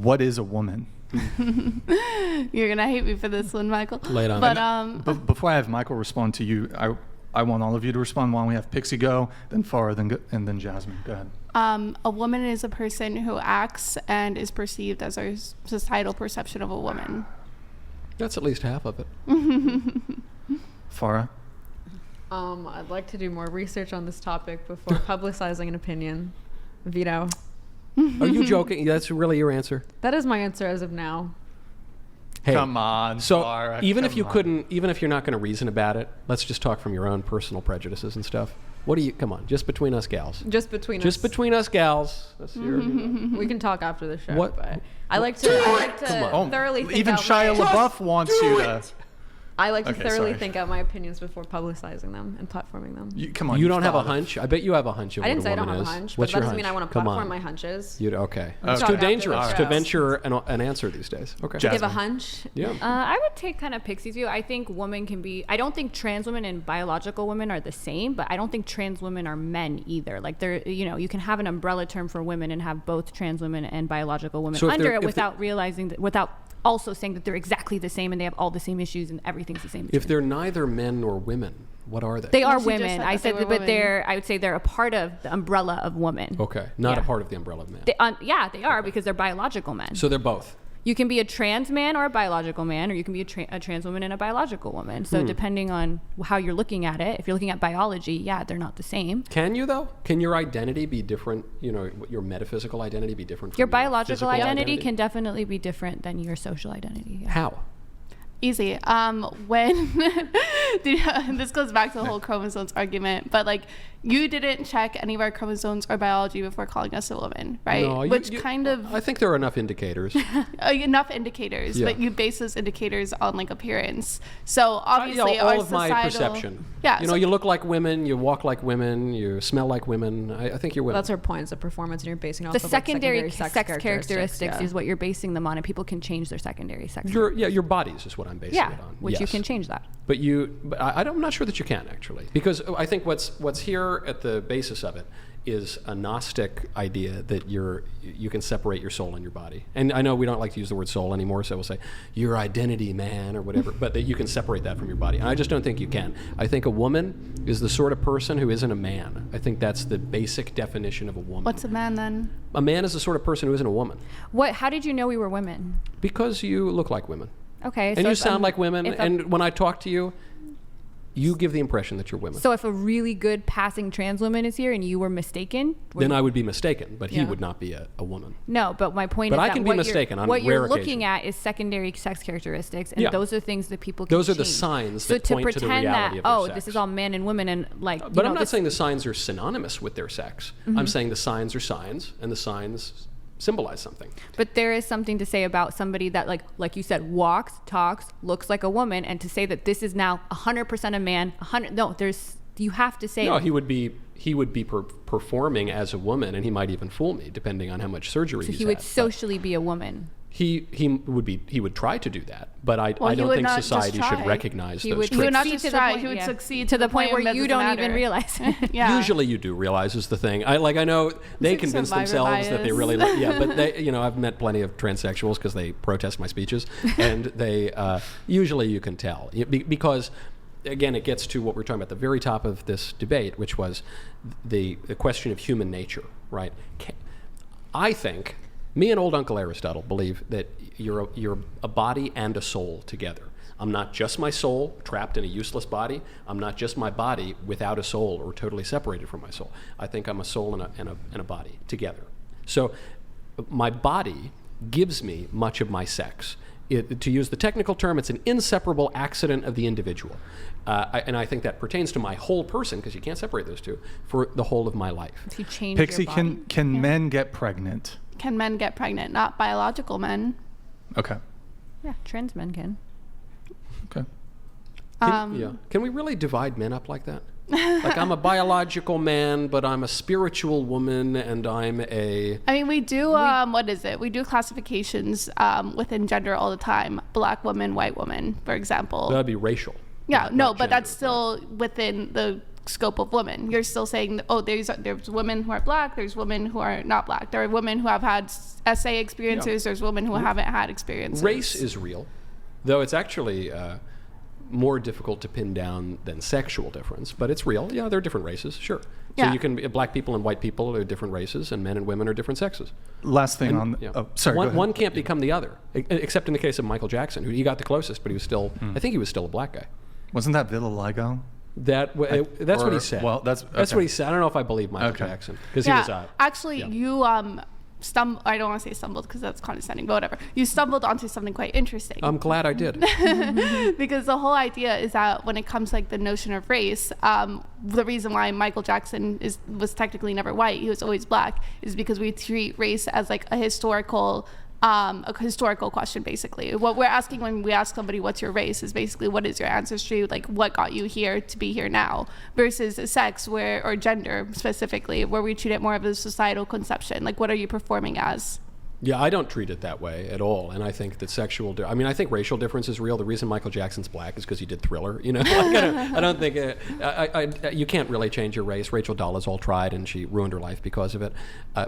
what is a woman? You're going to hate me for this one, Michael. Lay it on. But Before I have Michael respond to you, I want all of you to respond. Why don't we have Pixie go, then Farah, and then Jasmine. Go ahead. a woman is a person who acts and is perceived as our societal perception of a woman. That's at least half of it. Farah? I'd like to do more research on this topic before publicizing an opinion. Veto. Are you joking? That's really your answer? That is my answer as of now. Hey, Come on, so Farah, even come if you on. couldn't, even if you're not going to reason about it, let's just talk from your own personal prejudices and stuff. What do you? Come on, just between us gals. Just between us. Just between us gals. That's your, We can talk after the show. What- But I like to Oh, thoroughly think even out Shia my, LaBeouf wants you to. I like to Okay, thoroughly sorry. think out my opinions before publicizing them and platforming them. Come on. You don't have a thought of- hunch? I bet you have a hunch of I didn't what say a I don't woman have a is. hunch, What's but that your doesn't mean I hunch? want to Come platform on. my hunches. Okay. Okay. It's Talk too after the dangerous show. to venture an answer these days. Okay. Jasmine. Give a hunch. Yeah. I would take kind of Pixie's view. I think women can be, I don't think trans women and biological women are the same, but I don't think trans women are men either. Like they're, you can have an umbrella term for women and have both trans women and biological women So if under they're- it if without realizing that, without also saying that they're exactly the same and they have all the same issues and everything's the same. If they're neither men nor women, what are they? They are She just women. said I that they said were that, but women. I would say they're a part of the umbrella of woman. Okay. Not a Yeah. part of the umbrella of man. Yeah, they are because they're biological men. So they're both. You can be a trans man or a biological man, or you can be a trans woman and a biological woman. So depending on how you're looking at it, if you're looking at biology, yeah, they're not the same. Can you though? Can your identity be different? Your metaphysical identity be different from Your biological physical identity can definitely be different than your social identity. Yeah. How? Easy. When this goes back to the whole chromosomes argument, but like you didn't check any of our chromosomes or biology before calling us a woman, right? No, Which kind of I think there are enough indicators. enough indicators, Yeah. but you base those indicators on like appearance. So obviously, all our of my societal- perception. Yeah, so you look like women, you walk like women, you smell like women. I think you're women. That's her points of performance, and you're basing it off The of secondary like sex secondary characteristics yeah. is what you're basing them on, and people can change their secondary sex. your bodies is what I'm basing yeah, it on. which you Yes. can change that. But I'm not sure that you can actually, because I think what's here at the basis of it is a Gnostic idea that you can separate your soul and your body. And I know we don't like to use the word soul anymore, so we'll say your identity, man, or whatever. But that you can separate that from your body. And I just don't think you can. I think a woman is the sort of person who isn't a man. I think that's the basic definition of a woman. What's a man then? A man is the sort of person who isn't a woman, How did you know we were women? because you look like women. Okay, And you sound like women, if and when I talk to you, you give the impression that you're women. So if a really good passing trans woman is here and you were mistaken, Then I would be mistaken, but he Yeah. would not be a woman. no. But my point But is I that can be mistaken on what you're rare looking occasion. at is secondary sex characteristics, and Yeah. those are things that people can Those are the change. signs so that to point to the pretend reality that of their this sex. is all man and women and like But I'm not this, saying the signs are synonymous with their sex. I'm saying the signs are signs, and the signs symbolize something. But there is something to say about somebody that like you said, walks, talks, looks like a woman, and to say that this is now 100% a man. 100. No, you have to say. No, he would be performing as a woman, and he might even fool me, depending on how much surgery So he's he would had. But socially be a woman. he would try to do that, but I he don't would think not just society should try. recognize He those would He would traits. not succeed just to the try. point- He would yeah. succeed to the point where it you doesn't don't even matter. realize it. Yeah. Usually you do realize is the thing. I know they like convince survivor themselves that they bias. really but they I've met plenty of transsexuals because they protest my speeches, and they usually you can tell because again it gets to what we're talking about at the very top of this debate, which was the question of human nature, right? I think me and old Uncle Aristotle believe that you're a body and a soul together. I'm not just my soul trapped in a useless body. I'm not just my body without a soul or totally separated from my soul. I think I'm a soul and a body together. So my body gives me much of my sex. To use the technical term, it's an inseparable accident of the individual. And I think that pertains to my whole person, because you can't separate those two, for the whole of my life. To change Pixie, your body. can men get pregnant? Can men get pregnant? Not biological men. Okay. Yeah, trans men can. Okay. Can we really divide men up like that? Like I'm a biological man, but I'm a spiritual woman, and I'm a... I mean, we do, what is it? We do classifications within gender all the time. Black woman, white woman, for example. That'd be racial. Yeah, not no, gender, but that's right? still within the scope of women. You're still saying, oh, there's women who are black, there's women who are not black. There are women who have had essay experiences, there's women who haven't had experiences. Race is real, though it's actually more difficult to pin down than sexual difference, but it's real. Yeah, there are different races, sure. So Yeah. you can black people and white people are different races, and men and women are different sexes. Last thing on. Yeah. Oh, sorry. go ahead. One can't become the other, except in the case of Michael Jackson, who he got the closest, but he was still. I think he was still a black guy. Wasn't that vitiligo? That's what he said. Well, that's what okay. he said. I don't know if I believe Michael Okay. Jackson because Yeah, he was. actually, yeah. you I don't want to say stumbled because that's condescending, but whatever. You stumbled onto something quite interesting. I'm glad I did. Because the whole idea is that when it comes to like the notion of race, the reason why Michael Jackson was technically never white, he was always black, is because we treat race as like a historical question. Basically, what we're asking when we ask somebody what's your race is basically what is your ancestry, like what got you here to be here now, versus sex or gender specifically, where we treat it more of a societal conception, like what are you performing as. Yeah, I don't treat it that way at all, and I think that I think racial difference is real. The reason Michael Jackson's black is because he did Thriller. You know, like, I don't think you can't really change your race. Rachel Dolezal all tried, and she ruined her life because of it.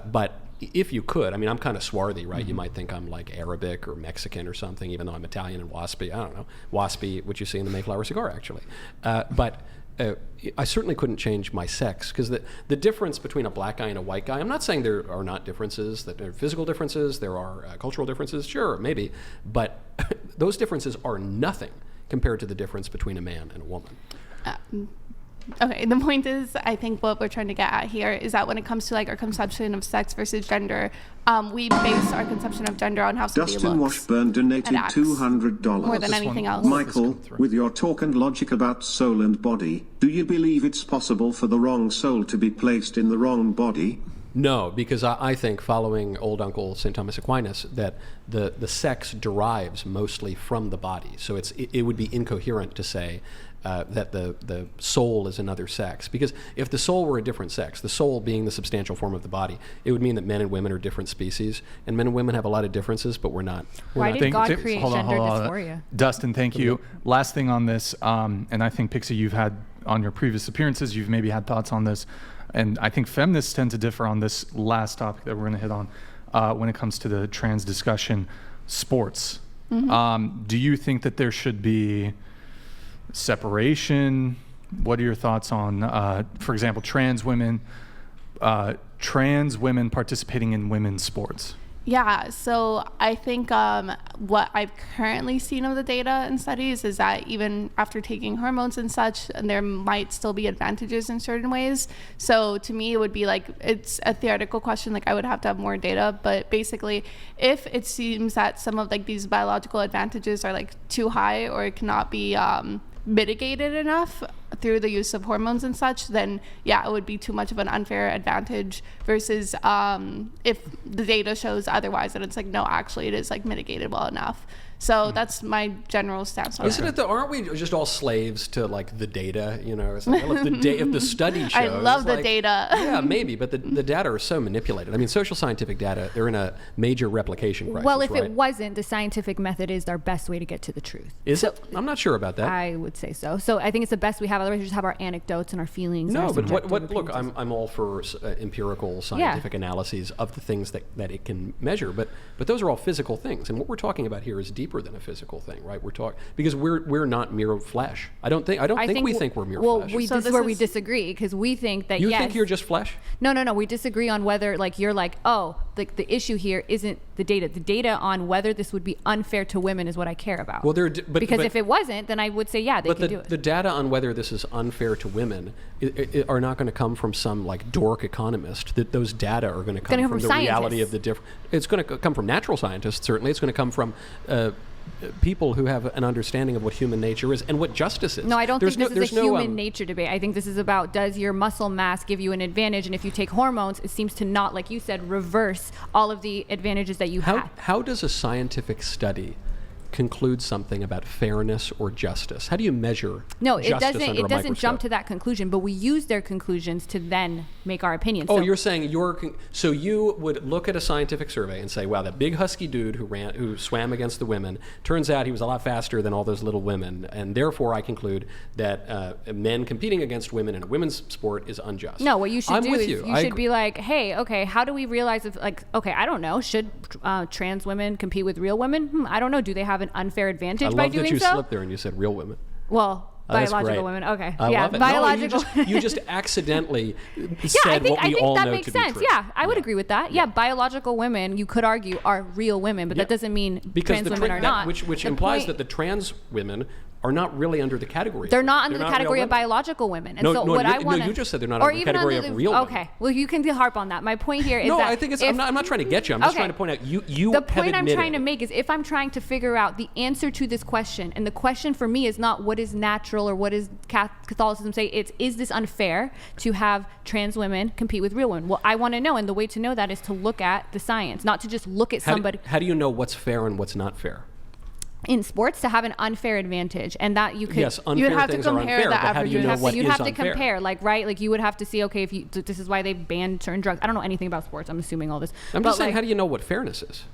But if you could, I mean, I'm kind of swarthy, right? You might think I'm like Arabic or Mexican or something, even though I'm Italian and waspy. I don't know, waspy, which you see in the Mayflower cigar, actually. But I certainly couldn't change my sex, because the difference between a black guy and a white guy, I'm not saying there are not differences, that there are physical differences, there are cultural differences, sure, maybe, but those differences are nothing compared to the difference between a man and a woman. Okay, the point is, I think what we're trying to get at here is that when it comes to like our conception of sex versus gender, we base our conception of gender on how somebody Dustin looks Washburn donated and acts $200. more than This anything one- else. Michael, Through. with your talk and logic about soul and body, do you believe it's possible for the wrong soul to be placed in the wrong body? No, because I think, following old Uncle St. Thomas Aquinas, that the sex derives mostly from the body. So it would be incoherent to say that the soul is another sex. Because if the soul were a different sex, the soul being the substantial form of the body, it would mean that men and women are different species. And men and women have a lot of differences, but we're not. Why did God create gender dysphoria? Dustin, thank you. Last thing on this, and I think, Pixie, you've had, on your previous appearances, you've maybe had thoughts on this, and I think feminists tend to differ on this last topic that we're going to hit on when it comes to the trans discussion, sports. Do you think that there should be separation? What are your thoughts on, for example, trans women participating in women's sports? Yeah, so I think what I've currently seen of the data and studies is that even after taking hormones and such, there might still be advantages in certain ways. So to me, it would be like, it's a theoretical question, like I would have to have more data, but basically if it seems that some of like these biological advantages are like too high, or it cannot be mitigated enough through the use of hormones and such, then yeah, it would be too much of an unfair advantage, versus if the data shows otherwise, and it's like, no, actually it is like mitigated well enough. So that's my general stance on Isn't it. it that aren't we just all slaves to like the data? You know, it's like, well, if the study shows, I love the like, data. Yeah, maybe, but the data are so manipulated. I mean, social scientific data, they're in a major replication crisis. Well, if right? it wasn't, the scientific method is our best way to get to the truth. Is it? I'm not sure about that. I would say so. So I think it's the best we have. Otherwise, we just have our anecdotes and our feelings. and No, our but subjective look, opinions. I'm all for empirical scientific analyses of the things that it can measure, but those are all physical things, and what we're talking about here is deeper than a physical thing, right? We're talking because we're not mere flesh. I don't think we think we're mere flesh. Well, So this is this where we is- disagree, because we think that You yes. think you're just flesh? No. We disagree on whether, like, you're like, oh, like the issue here isn't the data. The data on whether this would be unfair to women is what I care about. Well, because if it wasn't, then I would say, yeah, they but can do it. the data on whether this is unfair to women are not going to come from some like dork economist. That those data are going to come gonna from come the from reality scientists. of the different. It's going to come from natural scientists. Certainly, it's going to come from people who have an understanding of what human nature is and what justice is. No, I don't There's think this no- is a there's no, human nature debate. I think this is about, does your muscle mass give you an advantage? And if you take hormones, it seems to not, like you said, reverse all of the advantages that you have. How does a scientific study conclude something about fairness or justice? How do you measure No, it justice doesn't. under It a doesn't jump microscope? to that conclusion, but we use their conclusions to then make our opinions. Oh, So- you're saying so you would look at a scientific survey and say, wow, that big husky dude who swam against the women, turns out he was a lot faster than all those little women, and therefore I conclude that men competing against women in a women's sport is unjust. No, what you should I'm do with is you. you should be like, hey, okay, how do we realize if, like, okay, I don't know, should trans women compete with real women? I don't know. Do they have an unfair advantage I by love doing that you so? slipped there and you said real women. Well, Oh, that's biological great. women. Okay. I yeah, love it. biological. No, you just accidentally Yeah, said what we all that know makes to be sense. true. Yeah, I would agree with that. Yeah, biological women, you could argue, are real women, but Yeah. that doesn't mean Because trans the women are not. which The implies point- that the trans women are not really under the category. they're not under the real category of women. biological women. And No, so no, what you- I no, want you just said they're not or under the even category under of the, real women. Okay, well, you can harp on that. My point here is No, that I think it's. if- I'm not trying to get you. I'm just Okay. trying to point out you the have point I'm admitted. trying to make is if I'm trying to figure out the answer to this question, and the question for me is not what is natural or what is Catholicism say, it's is this unfair to have trans women compete with real women? Well, I want to know, and the way to know that is to look at the science, not to just look at somebody How do you know what's fair and what's not fair? in sports to have an unfair advantage, and that you could. Yes, would unfair have to things are compare unfair, the but how do you averages. know what you'd is have to unfair? compare, like, right, like you would have to see, okay, if you this is why they banned certain drugs. I don't know anything about sports. I'm assuming all this. I'm But, just saying, like, how do you know what fairness is?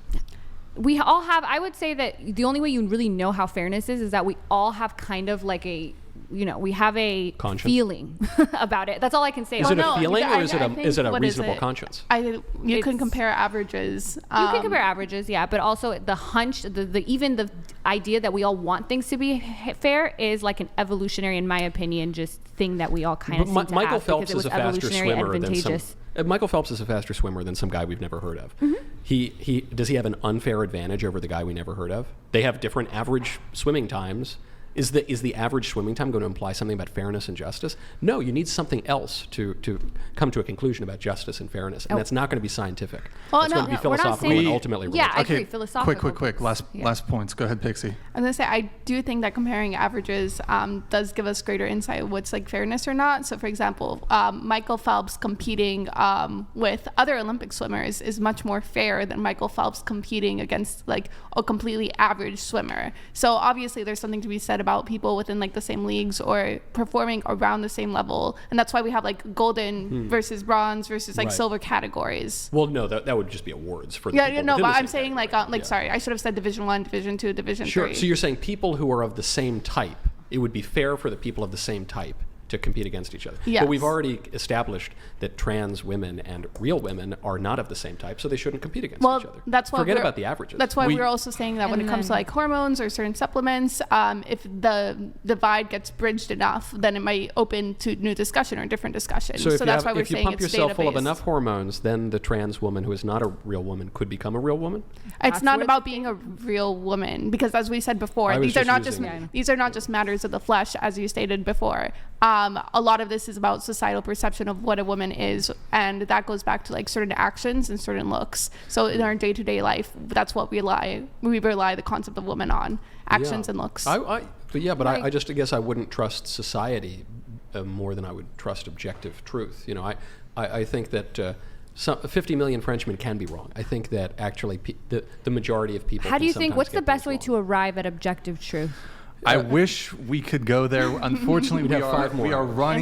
we all have, I would say that the only way you really know how fairness is that we all have kind of like a, we have a Conscience? feeling about it. That's all I can say. Is it no, a feeling I- or is it I a think- is it a what is reasonable it? conscience? You can It's- compare averages. You can compare averages, yeah, but also the hunch, even the idea that we all want things to be fair is like an evolutionary, in my opinion, just thing that we all kind of But seem to Michael have Phelps because it was is a faster evolutionary swimmer than some. advantageous. Michael Phelps is a faster swimmer than some guy we've never heard of. Mm-hmm. He does he have an unfair advantage over the guy we never heard of? They have different average swimming times. Is the average swimming time going to imply something about fairness and justice? No, you need something else to come to a conclusion about justice and fairness, and that's not going to be scientific. Well, It's no, going to be we're not philosophical saying- and ultimately Yeah, religious. I Okay, agree. Philosophical. quick. Last points. Go ahead, Pixie. I'm gonna say I do think that comparing averages does give us greater insight of what's like fairness or not. So, for example, Michael Phelps competing with other Olympic swimmers is much more fair than Michael Phelps competing against like a completely average swimmer. So obviously, there's something to be said about people within like the same leagues or performing around the same level, and that's why we have like golden versus bronze versus like Right. silver categories. Well, no, that would just be awards for the Yeah, people no, within but the I'm same saying category. Yeah. sorry, I should have said Division 1, Division 2, Division Sure. 3. So you're saying people who are of the same type, it would be fair for the people of the same type to compete against each other. Yes. But we've already established that trans women and real women are not of the same type, so they shouldn't compete against Well, each other. that's why Forget we're- about the averages. That's why We- we're also saying that when it And comes to then- like hormones or certain supplements, if the divide gets bridged enough, then it might open to new discussion or different discussion. so if, that's why we're if you saying pump it's yourself full of data-based. enough hormones, then the trans woman who is not a real woman could become a real woman? It's not Afterwards- about being a real woman because, as we said before, I was these are just not just using- these are not just matters of the flesh, as you stated before. A lot of this is about societal perception of what a woman is, and that goes back to like certain actions and certain looks. So in our day-to-day life, that's what we rely the concept of woman on: actions Yeah. and looks. I just guess I wouldn't trust society more than I would trust objective truth. I think that 50 million Frenchmen can be wrong. I think that actually the majority of people. How do can you think? sometimes What's the get best things way to wrong. arrive at objective truth? I wish we could go there. Unfortunately, We'd have 5 more we are hours. running